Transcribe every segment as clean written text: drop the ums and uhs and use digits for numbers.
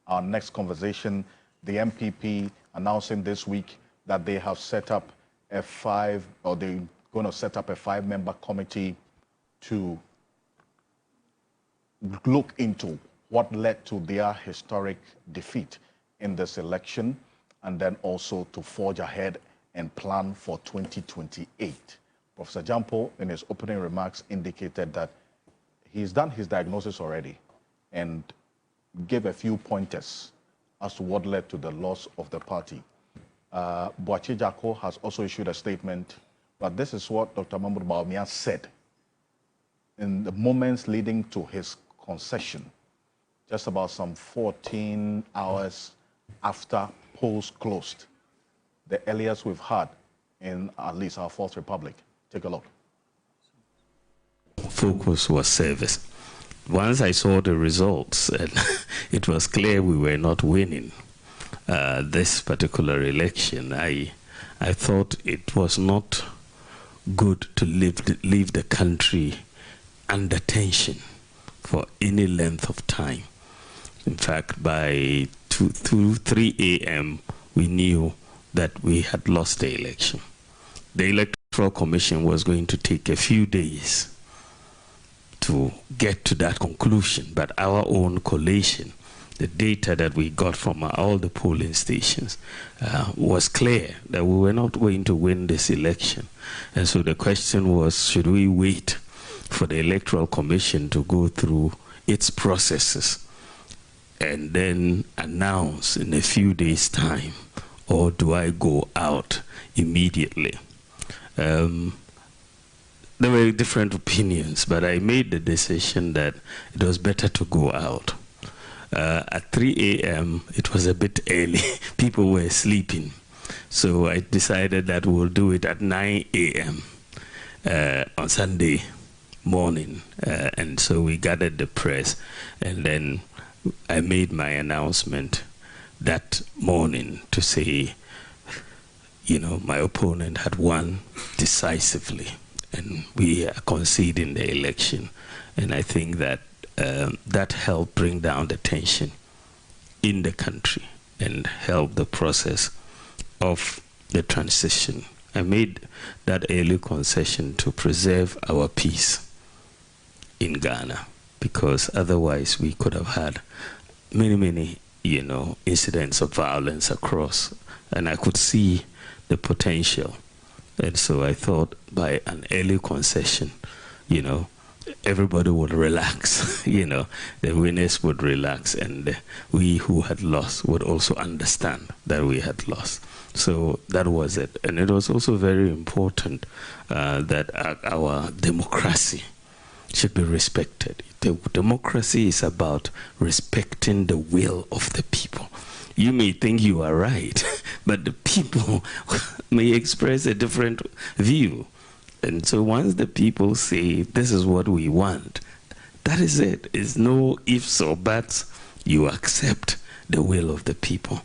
our next conversation, the MPP announcing this week that they have set up they're going to set up a 5-member committee to look into what led to their historic defeat in this election, and then also to forge ahead and plan for 2028. Professor Gyampo, in his opening remarks, indicated that he's done his diagnosis already and gave a few pointers as to what led to the loss of the party. Bawumia has also issued a statement, but this is what Dr. Bawumia said in the moments leading to his concession, just about some 14 hours after polls closed, the earliest we've had in at least our Fourth Republic. Take a look. Focus was service. Once I saw the results, and it was clear we were not winning this particular election, I thought it was not good to leave the country under tension for any length of time. In fact, by 3 a.m., we knew that we had lost the election. The Electoral Commission was going to take a few days to get to that conclusion, but our own collation, the data that we got from all the polling stations, was clear that we were not going to win this election. And so the question was, should we wait for the Electoral Commission to go through its processes and then announce in a few days' time, or do I go out immediately? There were different opinions, but I made the decision that it was better to go out. At 3 a.m., it was a bit early. People were sleeping. So I decided that we'll do it at 9 a.m. On Sunday morning. And so we gathered the press, and then I made my announcement that morning to say, you know, my opponent had won decisively, and we are conceding the election. And I think that that helped bring down the tension in the country and help the process of the transition. I made that early concession to preserve our peace in Ghana, because otherwise we could have had many, you know, incidents of violence across, and I could see the potential. And so I thought by an early concession, you know, everybody would relax, you know, the winners would relax, and we who had lost would also understand that we had lost. So that was it. And it was also very important that our democracy should be respected. Democracy is about respecting the will of the people. You may think you are right, but the people may express a different view. And so once the people say, this is what we want, that is it. It's no ifs or buts. You accept the will of the people.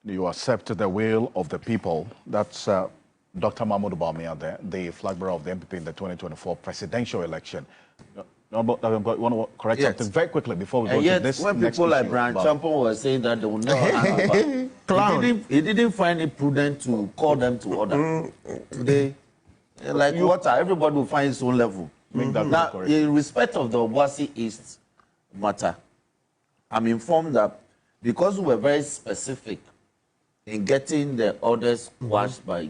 You accept the will of the people. That's Dr. Bawumia there, the flag bearer of the MPP in the 2024 presidential election. You want to correct something very quickly before we go to this when next people like issue Brian Gyampo were saying that they will never he didn't find it prudent to call them to order. Today, like water, everybody will find his own level. Now, in respect of the Obuasi East matter, I'm informed that because we were very specific in getting the orders quashed by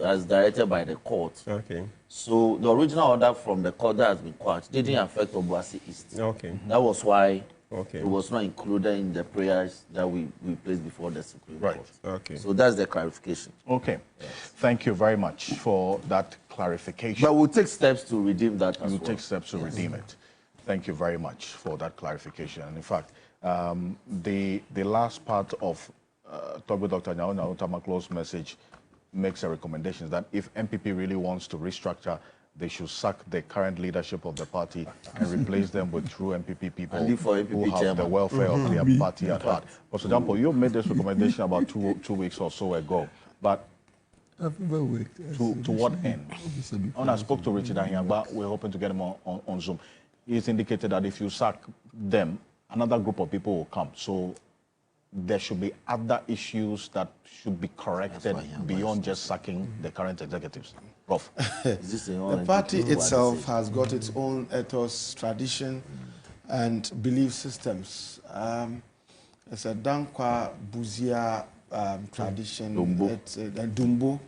as directed by the court. Okay. So the original order from the court that has been quashed didn't affect Obuasi East. Okay. That was why it was not included in the prayers that we placed before the Supreme Court. Okay. So that's the clarification. Okay. Yes. Thank you very much for that clarification. But we'll take steps to redeem that as well. We'll take steps to redeem it. Thank you very much for that clarification. And in fact, the last part of talk with Dr. Nyao Tamaklow's message makes a recommendation that if MPP really wants to restructure, they should sack the current leadership of the party and replace them with true MPP people who have the welfare of their party at heart. For example, you made this recommendation about two weeks or so ago, but to what end? When I spoke to Richard Ahiangba, we're hoping to get him on Zoom. He's indicated that if you sack them, another group of people will come. So there should be other issues that should be corrected beyond just sacking the current executives. Prof. The party itself has got its own ethos, tradition, and belief systems. It's a Dankwa Buzia tradition, it's a Dumbo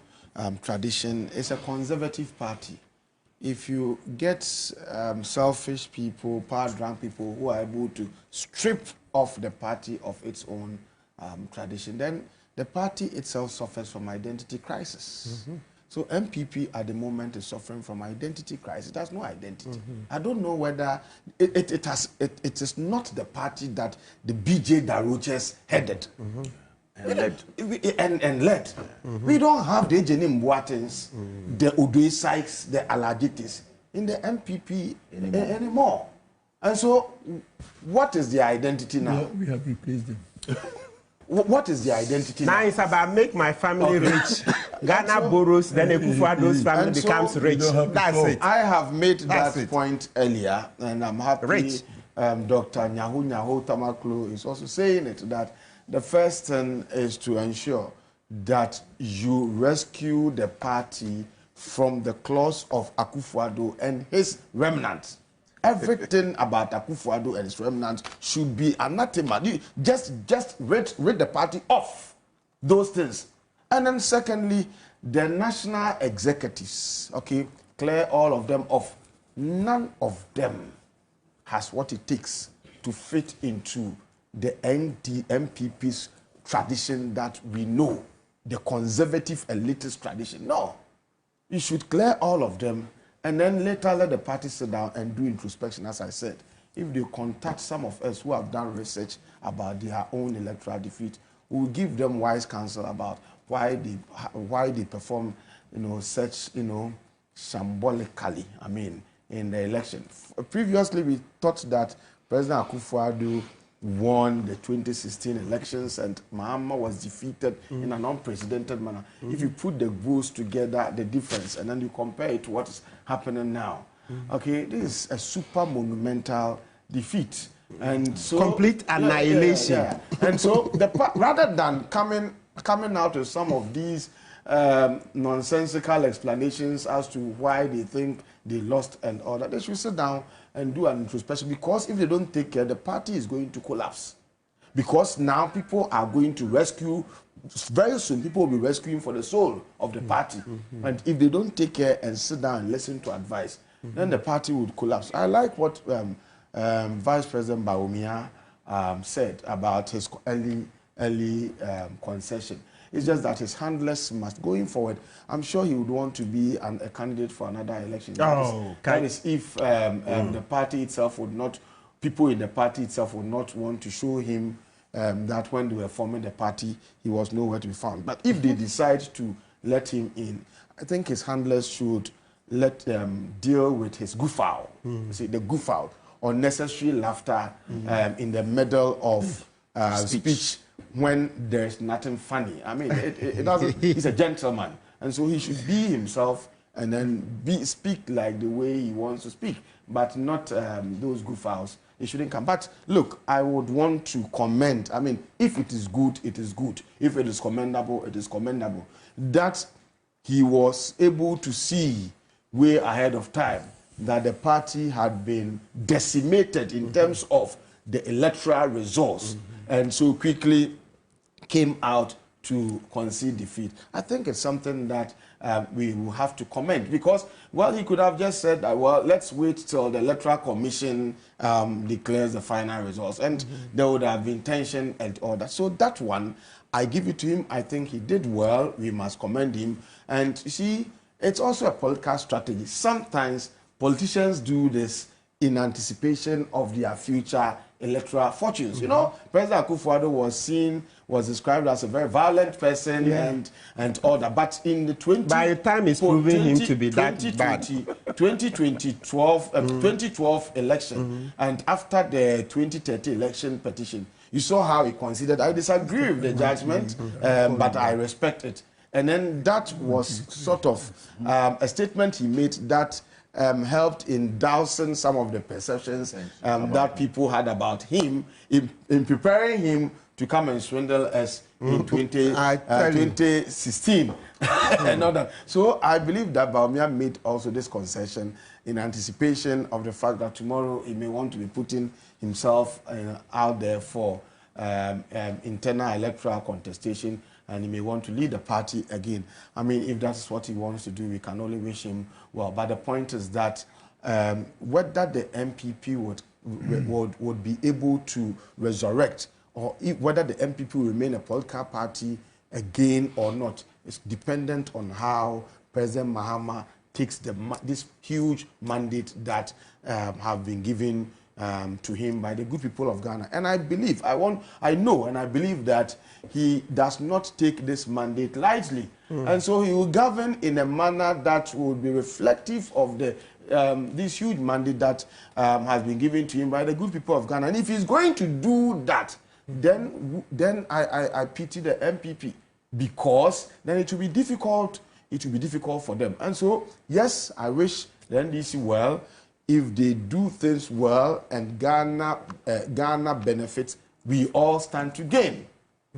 tradition. It's a conservative party. If you get selfish people, power-drunk people who are able to strip off the party of its own tradition, then the party itself suffers from identity crisis. So MPP at the moment is suffering from identity crisis. It has no identity. I don't know whether it is not the party that the BJ Daroches headed and led. We don't have the Jenny Mbuatens, the Udui Sykes, the Alajitis in the MPP anymore. And so, what is the identity now? We have replaced them. What is the identity now? Now it's about make my family rich. Ghana borrows, then Akufo-Addo's family becomes rich. That's it. I have made that point earlier, and I'm happy Dr. Nyahu Tamaklo is also saying it, that the first thing is to ensure that you rescue the party from the claws of Akufo-Addo and his remnants. Everything about Akufo-Addo and his remnants should be anathema. You just rid the party of those things. And then secondly, the national executives, okay, clear all of them off. None of them has what it takes to fit into the MPP's tradition that we know, the conservative elitist tradition. No. You should clear all of them and then later let the party sit down and do introspection, as I said. If they contact some of us who have done research about their own electoral defeat, we will give them wise counsel about why they perform, such, symbolically, in the election. Previously, we thought that President Akufo-Addo won the 2016 elections and Mahama was defeated in an unprecedented manner. If you put the votes together, the difference, and then you compare it to what is happening now, okay, this is a super monumental defeat. And so complete annihilation. And so rather than coming out with some of these nonsensical explanations as to why they think they lost and all that, they should sit down and do an introspection, because if they don't take care, the party is going to collapse. Because now people are going to rescue, very soon people will be rescuing for the soul of the party. And if they don't take care and sit down and listen to advice, then the party would collapse. I like what Vice President Bawumia said about his early concession. It's just that his handlers must, going forward, I'm sure he would want to be a candidate for another election. That is if the party itself would not, people in the party itself would not want to show him that when they were forming the party, he was nowhere to be found. But if they decide to let him in, I think his handlers should let them deal with his goof-out. See, the goof-out, unnecessary laughter in the middle of speech when there's nothing funny. It doesn't. He's a gentleman, and so he should be himself and then speak like the way he wants to speak, but not those goof-outs. It shouldn't come. But look, I would want to comment. If it is good, it is good. If it is commendable, it is commendable. That he was able to see way ahead of time that the party had been decimated in terms of the electoral results, and so quickly came out to concede defeat. I think it's something that we will have to comment, because, well, he could have just said, well, let's wait till the Electoral Commission declares the final results, and there would have been tension and all that. So that one, I give it to him. I think he did well. We must commend him. And you see, it's also a political strategy. Sometimes politicians do this in anticipation of their future electoral fortunes. President Akufo-Addo was described as a very violent person and all that. But in the by the time it's proving him to be that bad. 2012 election and after the 2030 election petition, you saw how he considered. I disagree with the judgment, but I respect it. And then that was sort of a statement he made that helped in dousing some of the perceptions that people had about him in preparing him to come and swindle us in 2016 and all that. So I believe that Bawumia made also this concession in anticipation of the fact that tomorrow he may want to be putting himself out there for internal electoral contestation, and he may want to lead the party again. I mean, if that's what he wants to do, we can only wish him well. But the point is that whether the MPP would be able to resurrect, or whether the MPP will remain a political party again or not, is dependent on how President Mahama takes this huge mandate that have been given to him by the good people of Ghana. And I believe, I know and I believe that he does not take this mandate lightly. And so he will govern in a manner that will be reflective of this huge mandate that has been given to him by the good people of Ghana. And if he's going to do that, then I pity the MPP, because then it will be difficult. It will be difficult for them. And so, yes, I wish the NDC well. If they do things well and Ghana benefits, we all stand to gain.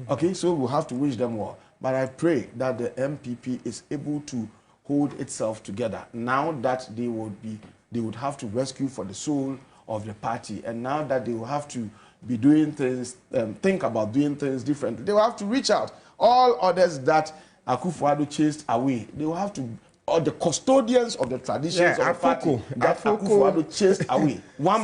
Okay, so we'll have to wish them well. But I pray that the MPP is able to hold itself together now that they would have to rescue for the soul of the party, and now that they will have to be doing things, think about doing things differently. They will have to reach out. All others that Akufo-Addo chased away, they will have to, or the custodians of the traditions of the party that Akufo-Addo chased away. One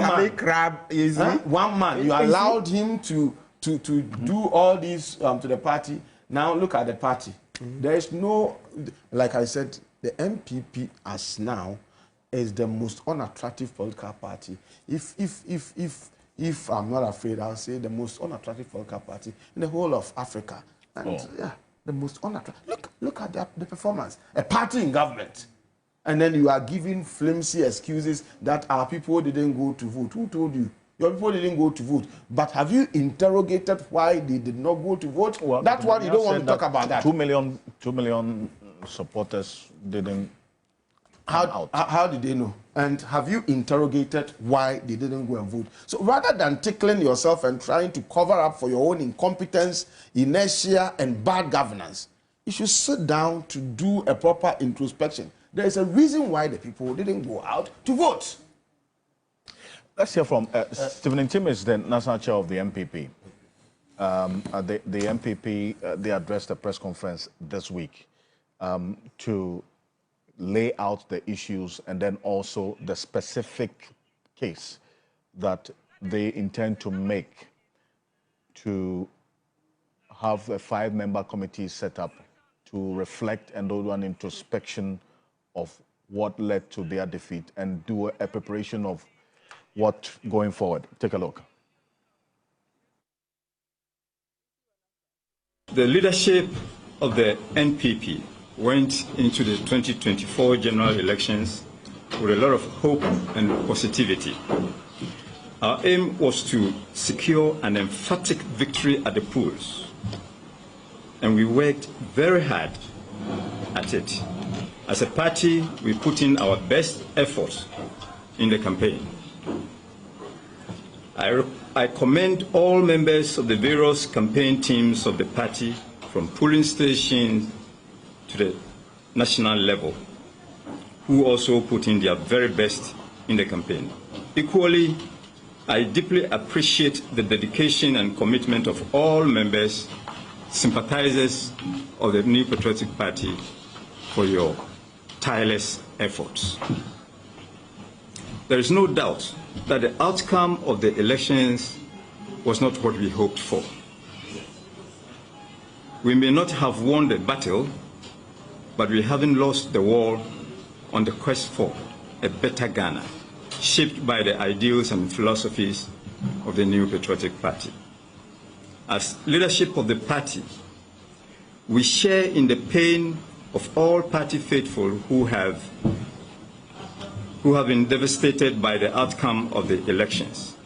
man, you allowed him to do all this to the party. Now look at the party. There is no, like I said, the MPP as now is the most unattractive political party. If I'm not afraid, I'll say the most unattractive political party in the whole of Africa. And yeah, the most unattractive. Look at the performance. A party in government. And then you are giving flimsy excuses that our people didn't go to vote. Who told you? Your people didn't go to vote. But have you interrogated why they did not go to vote? Well, that's what you don't want to talk about that. 2 million supporters didn't come out. How did they know? And have you interrogated why they didn't go and vote? So rather than tickling yourself and trying to cover up for your own incompetence, inertia, and bad governance, you should sit down to do a proper introspection. There is a reason why the people didn't go out to vote. Let's hear from Stephen Ntim is the national chair of the MPP. The MPP, they addressed a press conference this week to lay out the issues and then also the specific case that they intend to make to have a 5-member committee set up to reflect and do an introspection of what led to their defeat and do a preparation of what going forward. Take a look. The leadership of the NPP went into the 2024 general elections with a lot of hope and positivity. Our aim was to secure an emphatic victory at the polls, and we worked very hard at it. As a party, we put in our best efforts in the campaign. I commend all members of the various campaign teams of the party, from polling stations to the national level, who also put in their very best in the campaign. Equally, I deeply appreciate the dedication and commitment of all members, sympathizers of the New Patriotic Party for your tireless efforts. There is no doubt that the outcome of the elections was not what we hoped for. We may not have won the battle, but we haven't lost the war on the quest for a better Ghana, shaped by the ideals and philosophies of the New Patriotic Party. As leadership of the party, we share in the pain of all party faithful who have been devastated by the outcome of the elections.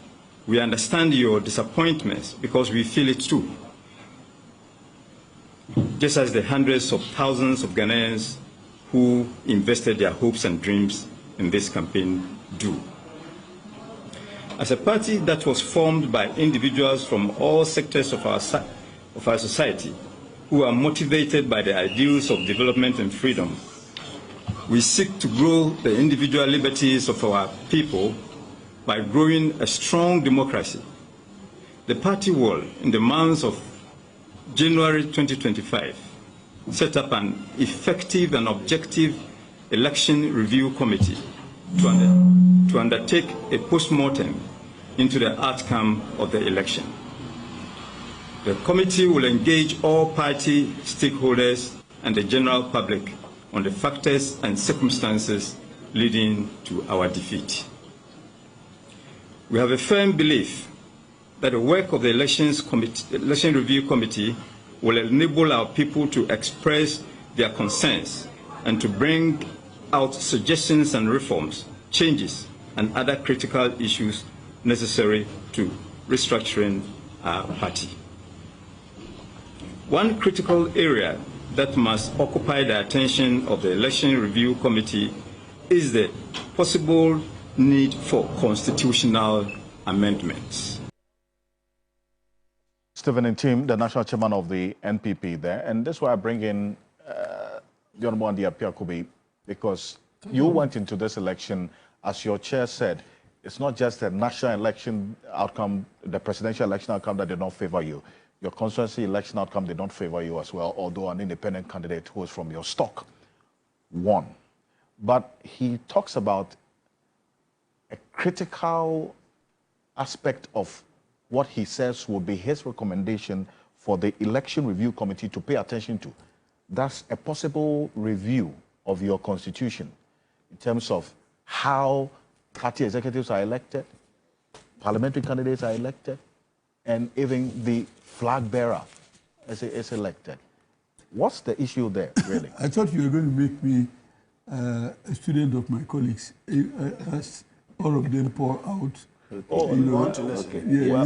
We understand your disappointments because we feel it too. Just as the hundreds of thousands of Ghanaians who invested their hopes and dreams in this campaign do. As a party that was formed by individuals from all sectors of our society who are motivated by the ideals of development and freedom, we seek to grow the individual liberties of our people by growing a strong democracy. The party will, in the months of January 2025, set up an effective and objective election review committee to undertake a post-mortem into the outcome of the election. The committee will engage all party stakeholders and the general public on the factors and circumstances leading to our defeat. We have a firm belief that the work of the election review committee will enable our people to express their concerns and to bring out suggestions and reforms, changes, and other critical issues necessary to restructuring our party. One critical area that must occupy the attention of the election review committee is the possible need for constitutional amendments. Stephen and Tim, the national chairman of the NPP there, and that's why I bring in the Honorable Andy Apiakobi, because you went into this election, as your chair said, it's not just the national election outcome, the presidential election outcome that did not favor you. Your constituency election outcome did not favor you as well, although an independent candidate who was from your stock won. But he talks about a critical aspect of what he says will be his recommendation for the election review committee to pay attention to. That's a possible review of your constitution in terms of how party executives are elected, parliamentary candidates are elected, and even the flag bearer is elected. What's the issue there, really? I thought you were going to make me a student of my colleagues, as all of them pour out. Oh, you want to listen? Okay. I'll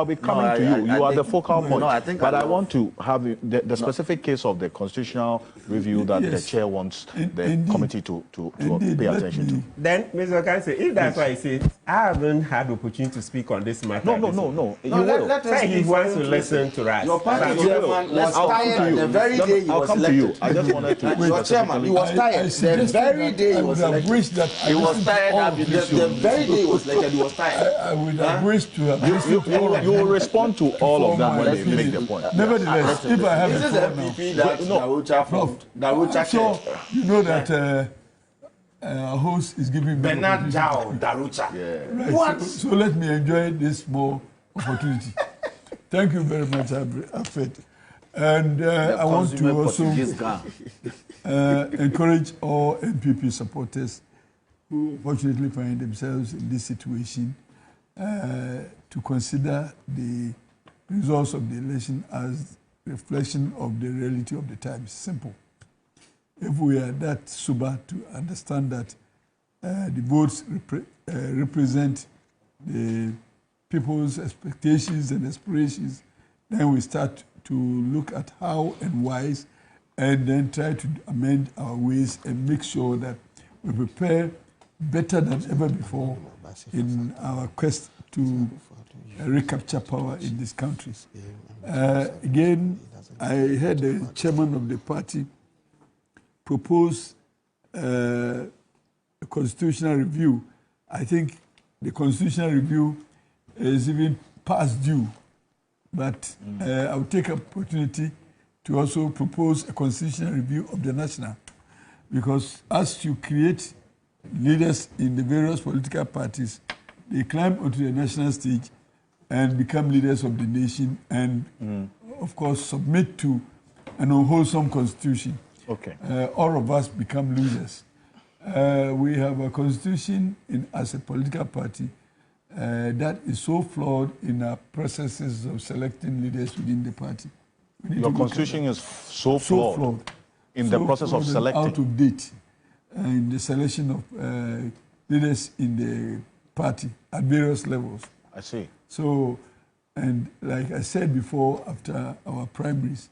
be coming to you. You are the focal point. No, I think but I want to have the specific case of the constitutional review that the chair wants the committee to pay attention to. Then, Mr. Kanse, if that's why I say I haven't had the opportunity to speak on this matter. No. You will. He wants to listen to us. Your party chairman was tired the very day he was elected. I just wanted to. Your chairman, he was tired the very day he was elected. He was tired the very day he was elected. He was tired. I would have wished to have listened to all of You will them respond to all of that when they make the point. Nevertheless, if I have This is the MPP that Darucha formed. Darucha so you know that our host is giving me Bernard Jao Darucha. right, What? So let me enjoy this small opportunity. Thank you very much, Alfred. And I want to also encourage all NPP supporters who fortunately find themselves in this situation to consider the results of the election as reflection of the reality of the times. Simple. If we are that sober to understand that the votes represent the people's expectations and aspirations, then we start to look at how and why, and then try to amend our ways and make sure that we prepare better than ever before in our quest to recapture power in this country. Again, I heard the chairman of the party propose a constitutional review. I think the constitutional review is even past due, but I will take an opportunity to also propose a constitutional review of the national, because as you create leaders in the various political parties, they climb onto the national stage and become leaders of the nation and, of course, submit to an unwholesome constitution. Okay. All of us become losers. We have a constitution as a political party that is so flawed in our processes of selecting leaders within the party. Your constitution is so flawed in the process of selecting. Out of date in the selection of leaders in the party at various levels. I see. So, and like I said before, after our primaries,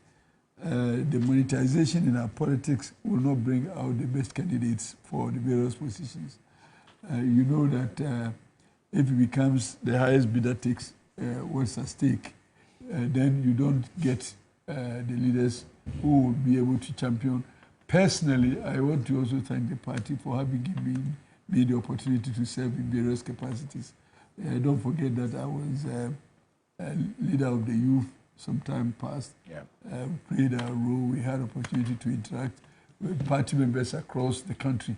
the monetization in our politics will not bring out the best candidates for the various positions. You know that if it becomes the highest bidder takes what's at stake, then you don't get the leaders who will be able to champion. Personally, I want to also thank the party for having given me the opportunity to serve in various capacities. Don't forget that I was leader of the youth some time past. Yeah. Played a role. We had opportunity to interact with party members across the country.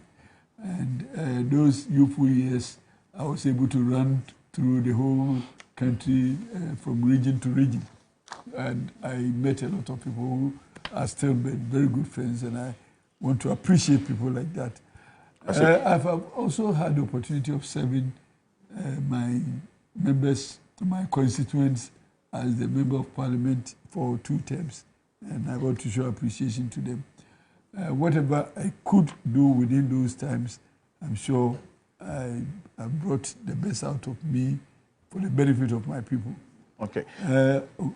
And those youthful years, I was able to run through the whole country from region to region. And I met a lot of people who are still very good friends, and I want to appreciate people like that. I've also had the opportunity of serving my members, my constituents, as the Member of Parliament for 2 terms, and I want to show appreciation to them. Whatever I could do within those times, I'm sure I brought the best out of me for the benefit of my people. Okay.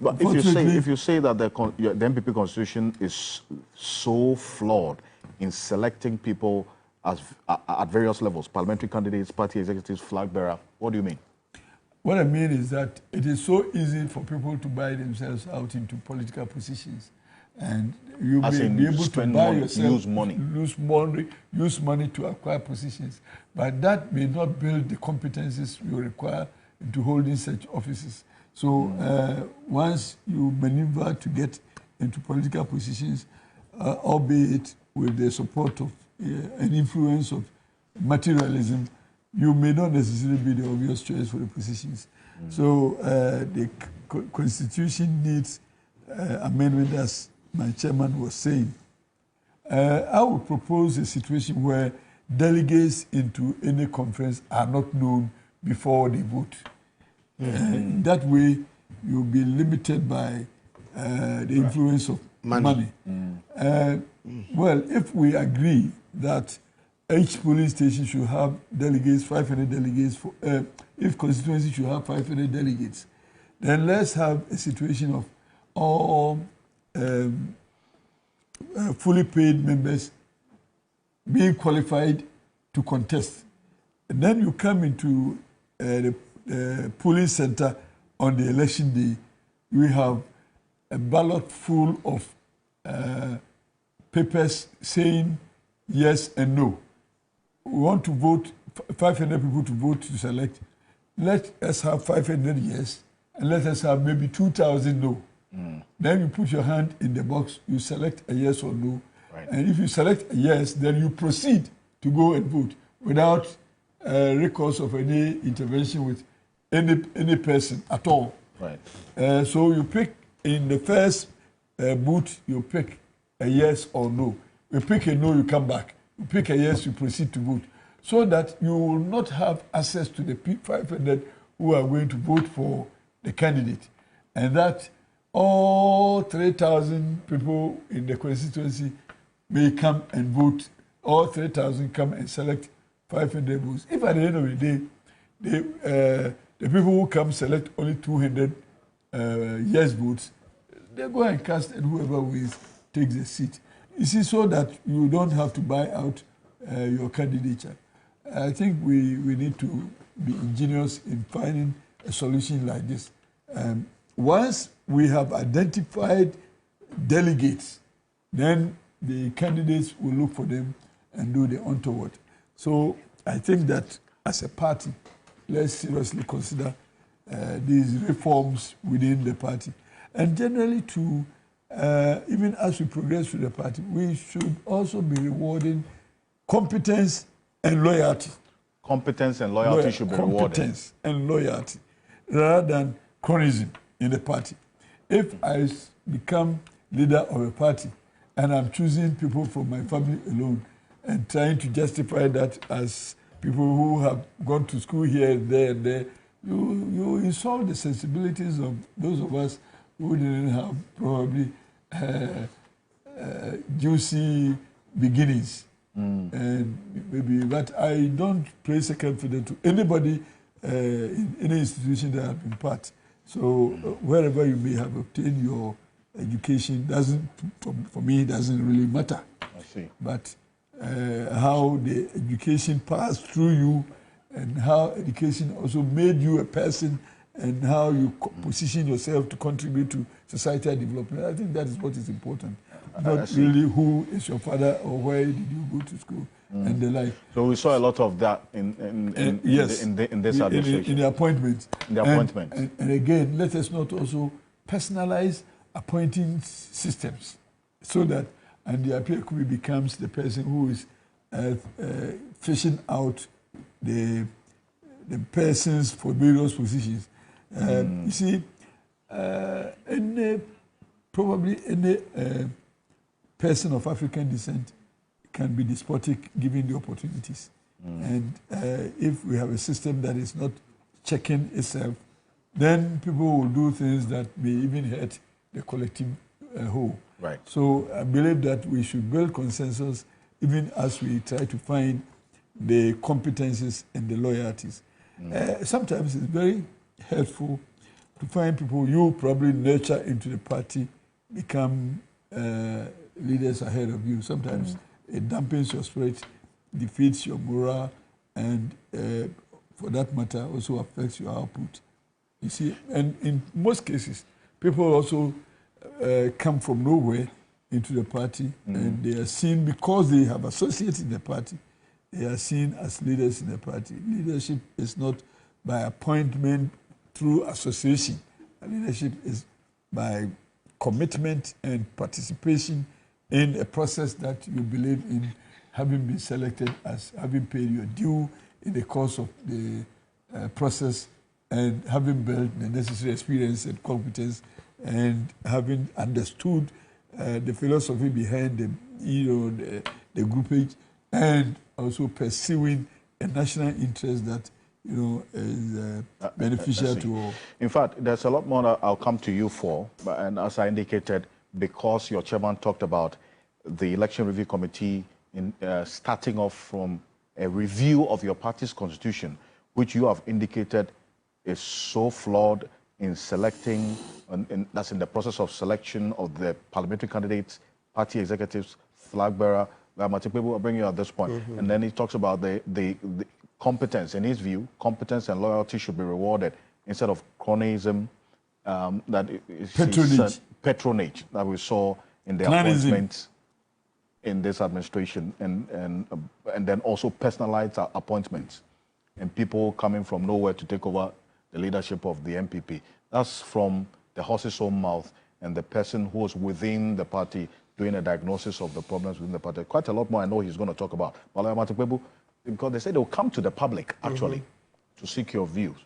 But if you say that the NPP constitution is so flawed in selecting people as at various levels, parliamentary candidates, party executives, flag bearer, what do you mean? What I mean is that it is so easy for people to buy themselves out into political positions, and you may be able to buy yourself, use money to acquire positions, but that may not build the competencies you require into holding such offices. So once you maneuver to get into political positions, albeit with the support of an influence of materialism, you may not necessarily be the obvious choice for the positions. So the Constitution needs amendment, as my chairman was saying. I would propose a situation where delegates into any conference are not known before they vote. That way, you'll be limited by the influence of money. Well, if we agree that each polling station should have delegates, 500 delegates, if constituency should have 500 delegates, then let's have a situation of all fully paid members being qualified to contest. And then you come into the polling center on the election day, you have a ballot full of papers saying yes and no. We want to vote, 500 people to vote to select. Let us have 500 yes, and let us have maybe 2,000 no. Then you put your hand in the box, you select a yes or no. Right. And if you select a yes, then you proceed to go and vote without recourse of any intervention with any person at all. Right. So you pick in the first booth, you pick a yes or no. You pick a no, you come back. You pick a yes, you proceed to vote. So that you will not have access to the 500 who are going to vote for the candidate. And that all 3,000 people in the constituency may come and vote. All 3,000 come and select 500 votes. If at the end of the day, the people who come select only 200 yes votes, they go and cast, and whoever wins takes the seat. You see, so that you don't have to buy out your candidature. I think we need to be ingenious in finding a solution like this. Once we have identified delegates, then the candidates will look for them and do the untoward. So I think that as a party, let's seriously consider these reforms within the party. And generally too, even as we progress through the party, we should also be rewarding competence and loyalty. Competence and loyalty should be rewarded. Competence and loyalty, rather than cronyism in the party. If I become leader of a party and I'm choosing people from my family alone and trying to justify that as people who have gone to school here and there, you insult the sensibilities of those of us who didn't have probably juicy beginnings. And maybe, but I don't place a confidence to anybody in any institution that I've been part. So wherever you may have obtained your education doesn't, for me, doesn't really matter. I see. But how the education passed through you and how education also made you a person and how you position yourself to contribute to societal development. I think that is what is important. Not really who is your father or where did you go to school and the like. So we saw a lot of that in this administration. In the appointments. In the appointments. And again, let us not also personalize appointing systems so that the Apiakumi becomes the person who is fishing out the persons for various positions. You see, probably any person of African descent can be despotic given the opportunities. And if we have a system that is not checking itself, then people will do things that may even hurt the collective whole. Right. So I believe that we should build consensus even as we try to find the competencies and the loyalties. Sometimes it's very helpful to find people you probably nurture into the party become leaders ahead of you. Sometimes it dampens your spirit, defeats your morale, and for that matter also affects your output. You see, and in most cases, people also come from nowhere into the party, and they are seen because they have associated in the party. They are seen as leaders in the party. Leadership is not by appointment through association. Leadership is by commitment and participation in a process that you believe in, having been selected as having paid your due in the course of the process, and having built the necessary experience and competence, and having understood the philosophy behind the groupage, and also pursuing a national interest that is beneficial to all. In fact, there's a lot more that I'll come to you for, and as I indicated, because your chairman talked about the Election Review Committee in starting off from a review of your party's constitution, which you have indicated is so flawed in selecting, and that's in the process of selection of the parliamentary candidates, party executives, flag bearer. People will bring you at this point. And then he talks about the competence. In his view, competence and loyalty should be rewarded instead of cronyism, that is patronage that we saw in the appointments in this administration, and then also personalized appointments and people coming from nowhere to take over the leadership of the NPP. That's from the horse's own mouth and the person who was within the party doing a diagnosis of the problems within the party. Quite a lot more I know he's going to talk about. Because they say they'll come to the public, actually, to seek your views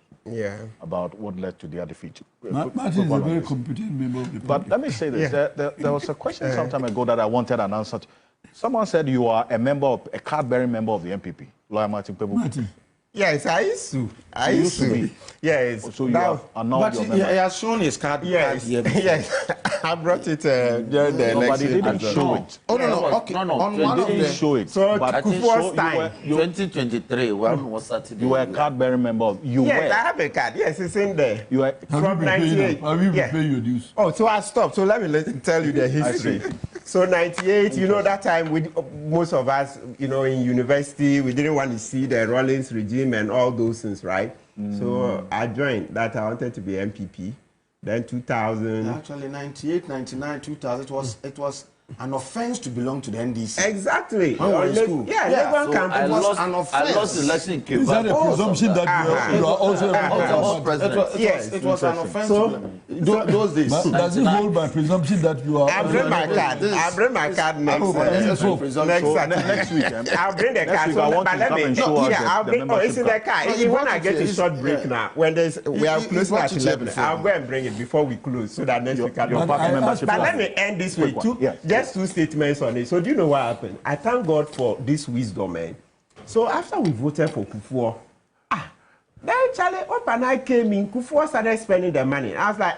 about what led to their defeat. Martin is a very competent member of the party. But let me say this. There was a question some time ago that I wanted an answer to. Someone said you are a card-bearing member of the NPP. Lawyer Martin Pebu. Martin. Yes, I used to be. Yes. So you are annulled your member. He has shown his card. Yes. Yes. I brought it during the election. But he didn't show it. Oh, no. Okay. No. He didn't show it. So, but Kufuor's time. 2023, when was that? You were a card-bearing member. Yes, I have a card. Yes, it's in there. You were from 98. Have you been paying your dues? Oh, so I stopped. So let me tell you the history. So 98, that time, most of us, in university, we didn't want to see the Rawlings regime and all those things, right? So I joined that. I wanted to be MPP. Then 2000. Actually, 98, 99, 2000, it was an offense to belong to the NDC. Exactly. When we were in school. Yeah, so I lost the election in Cape. Is that a presumption that you are also a president? Yes, it was an offense. So, those days. Does it hold by presumption that you are... I'll bring my card. I'll bring my card next week. I'll bring the card. But let me... I'll bring... Oh, it's in the car. When I get a short break now, when we are closing at 11, I'll go and bring it before we close so that next week I can... But let me end this way. Just two statements on it. So do you know what happened? I thank God for this wisdom, man. So after we voted for Kufuor, then Charlie Opanai came in, Kufuor started spending the money. I was like,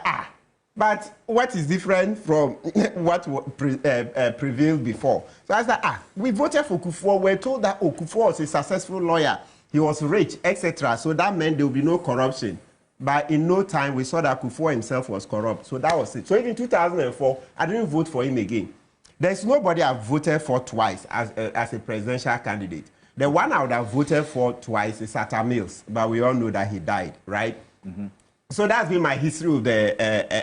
but what is different from what prevailed before? So I was like, we voted for Kufuor. We're told that Kufuor was a successful lawyer. He was rich, etc. So that meant there will be no corruption. But in no time, we saw that Kufuor himself was corrupt. So that was it. So even in 2004, I didn't vote for him again. There's nobody I've voted for twice as a presidential candidate. The one I would have voted for twice is Atta Mills, but we all know that he died, right? So that's been my history with the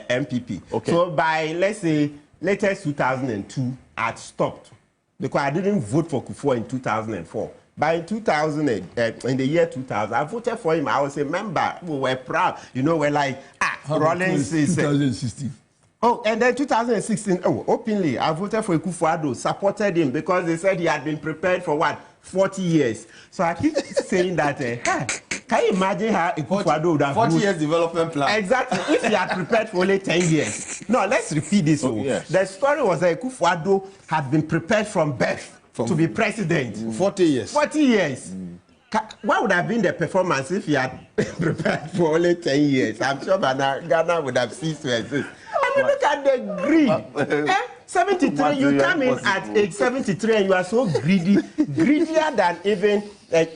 NPP. Okay. So by, let's say, latest 2002, I'd stopped because I didn't vote for Kufuor in 2004. By in the year 2000, I voted for him. I was a member. We were proud. You know, we're like, Rollins is... 2016. Oh, and then 2016, openly, I voted for Kufuor, supported him because they said he had been prepared for what? 40 years. So I keep saying that, can you imagine how Kufuor would have 40 years development plan. Exactly, if he had prepared for only 10 years. No, let's repeat this. Yes. The story was that Kufuor had been prepared from birth to be president. 40 years. 40 years. What would have been the performance if he had prepared for only 10 years? I'm sure Ghana would have ceased to exist. I mean, look at the greed. 73, you come in at age 73 and you are so greedy, greedier than even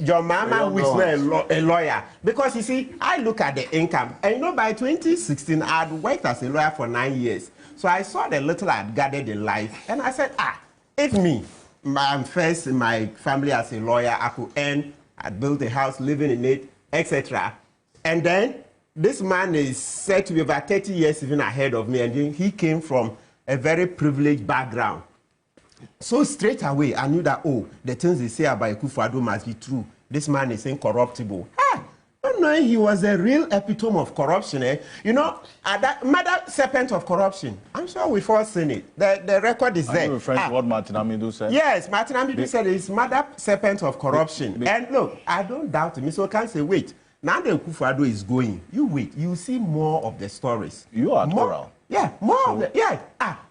your mama who is not a lawyer. Because you see, I look at the income. And you know, by 2016, I had worked as a lawyer for 9 years. So I saw the little I had gathered in life. And I said, if me, I'm first in my family as a lawyer, I could earn, I'd built a house, living in it, etc. And then this man is said to be about 30 years even ahead of me, and then he came from a very privileged background. So straight away, I knew that, the things they say about Kufuor must be true. This man is incorruptible. Not knowing he was a real epitome of corruption. You know, that mother serpent of corruption. I'm sure we've all seen it. The record is there. Are you referring to what Martin Amidu said? Yes, Martin Amidu said it's mother serpent of corruption. And look, I don't doubt him. So I can't say, wait. Now that Kufuor is going, you wait. You see more of the stories. You are moral. Yeah, more of the, yeah.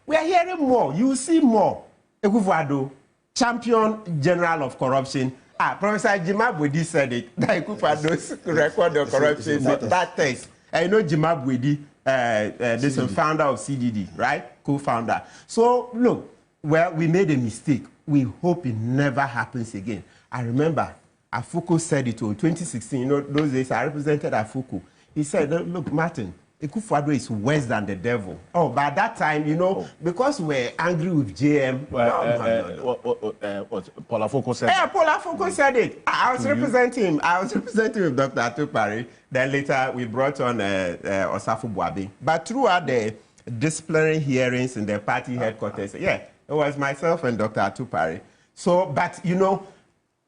We are hearing more. You see more. Kufuor, champion general of corruption. Professor Gyampo said it. That Kufuor's record of corruption is that test. And you know Gyampo, this is founder of CDD, right? Co-founder. So look, well, we made a mistake. We hope it never happens again. I remember Afuku said it in 2016. You know, those days I represented Afuku. He said, look, Martin, Kufuor is worse than the devil. By that time, you know, because we're angry with JM. Paul Afuku said it. Yeah, Paul Afuku said it. I was representing him. I was representing with Dr. Atupari. Then later we brought on Osafu Boabi. But throughout the disciplinary hearings in the party headquarters, it was myself and Dr. Atupari. So, but you know,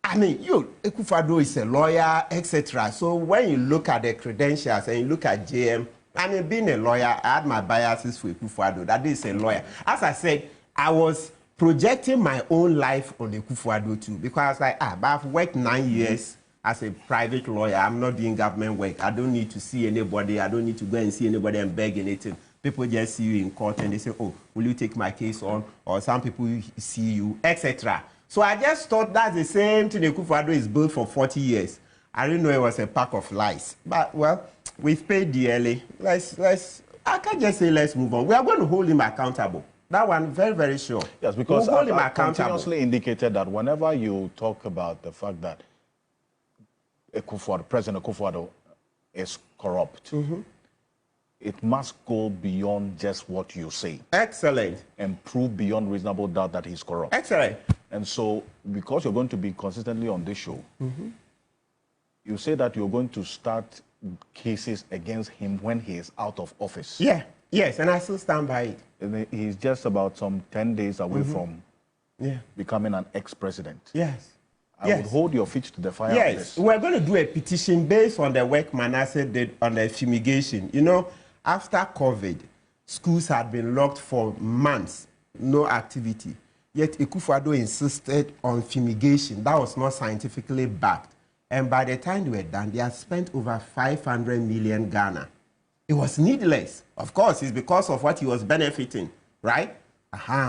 I mean, Kufuor is a lawyer, etc. So when you look at the credentials and you look at JM, I mean, being a lawyer, I had my biases for Kufuor. That is a lawyer. As I said, I was projecting my own life on the Kufuor too, because I was like, but I've worked 9 years as a private lawyer. I'm not doing government work. I don't need to see anybody. I don't need to go and see anybody and beg anything. People just see you in court and they say, will you take my case on? Or some people see you, etc. So I just thought that's the same thing Kufuor is built for 40 years. I didn't know it was a pack of lies. But, well, we've paid dearly. I can't just say let's move on. We are going to hold him accountable. That one, very, very sure. Yes, because I continuously indicated that whenever you talk about the fact that President Kufuor is corrupt, it must go beyond just what you say. Excellent. And prove beyond reasonable doubt that he's corrupt. Excellent. And so, because you're going to be consistently on this show, you say that you're going to start cases against him when he is out of office. Yeah. Yes, and I still stand by it. And he's just about some 10 days away from becoming an ex-president. Yes. I would hold your feet to the fire. Yes, we're going to do a petition based on the work Manasseh did on the fumigation. You know, after COVID, schools had been locked for months, no activity. Yet Kufuor insisted on fumigation. That was not scientifically backed. And by the time they were done, they had spent over 500 million Ghana. It was needless. Of course, it's because of what he was benefiting, right?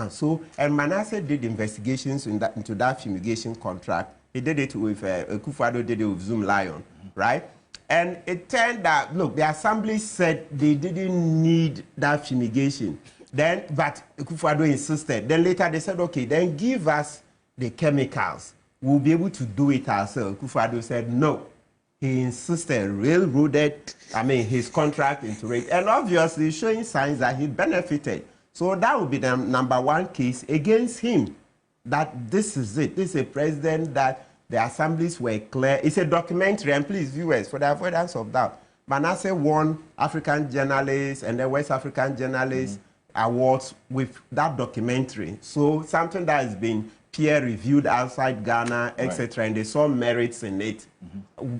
So, and Manasseh did investigations into that fumigation contract. He did it with, Kufuor did it with Zoom Lion, right? And it turned out, look, the assembly said they didn't need that fumigation. Then, but Kufuor insisted. Then later they said, okay, then give us the chemicals. We'll be able to do it ourselves. Kufuor said, no, he insisted, railroaded, his contract into it, and obviously showing signs that he benefited. So that would be the number one case against him, that this is it. This is a president that the assemblies were clear. It's a documentary, and please, viewers, for the avoidance of doubt, Manasseh won African Journalist and the West African Journalist Awards with that documentary. So something that has been peer-reviewed outside Ghana, etc., and they saw merits in it.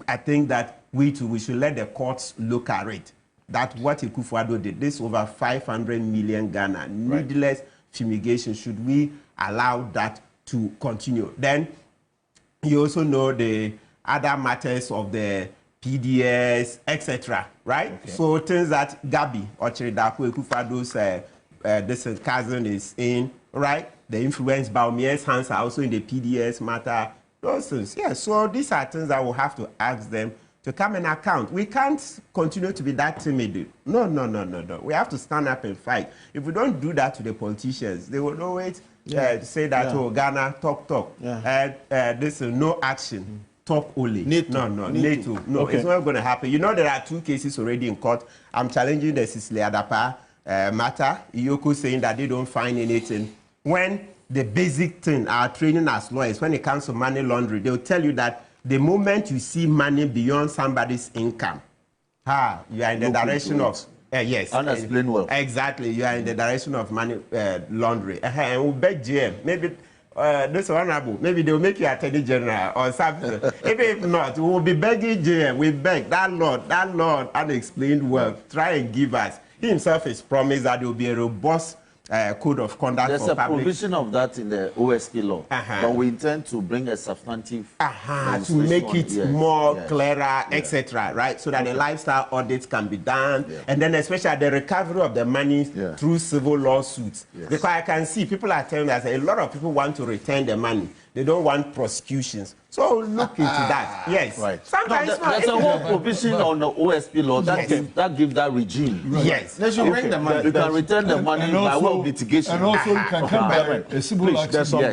I think that we too, we should let the courts look at it. That what Akufo-Addo did, this over 500 million Ghana, needless fumigation, should we allow that to continue? Then you also know the other matters of the PDS, etc., right? Okay. So things that Gabi or Chiridapo Akufo-Addo's this cousin is in, right? The influence Bawumia's hands are also in the PDS matter. Those things, yeah. So these are things that we'll have to ask them to come and account. We can't continue to be that timid. No. We have to stand up and fight. If we don't do that to the politicians, they will always say that, oh, Ghana, talk. Yeah. This is no action. Talk only. No. Okay. It's not going to happen. You know, there are 2 cases already in court. I'm challenging the Sicily Adapa matter. Iyoko saying that they don't find anything. When the basic thing, our training as lawyers, when it comes to money laundering, they'll tell you that the moment you see money beyond somebody's income, you are in the direction of... yes. Unexplained wealth. Exactly. You are in the direction of money laundering. And we'll beg GM, maybe... this honorable, maybe they'll make you attorney general or something. If not, we'll be begging JM. We beg that Lord, unexplained wealth, try and give us. He himself has promised that there will be a robust code of conduct. There's for a provision of that in the OSP law, but we intend to bring a substantive to make it more clearer, etc., right? So that the lifestyle audits can be done, and then especially the recovery of the money through civil lawsuits. Because I can see people are telling us a lot of people want to return the money. They don't want prosecutions. So look into that. Yes. Right. Sometimes there's a whole provision on the OSP law that gives that regime. Right. Yes. They should bring the money. You can return the money by way of litigation. And also you can come back a civil action.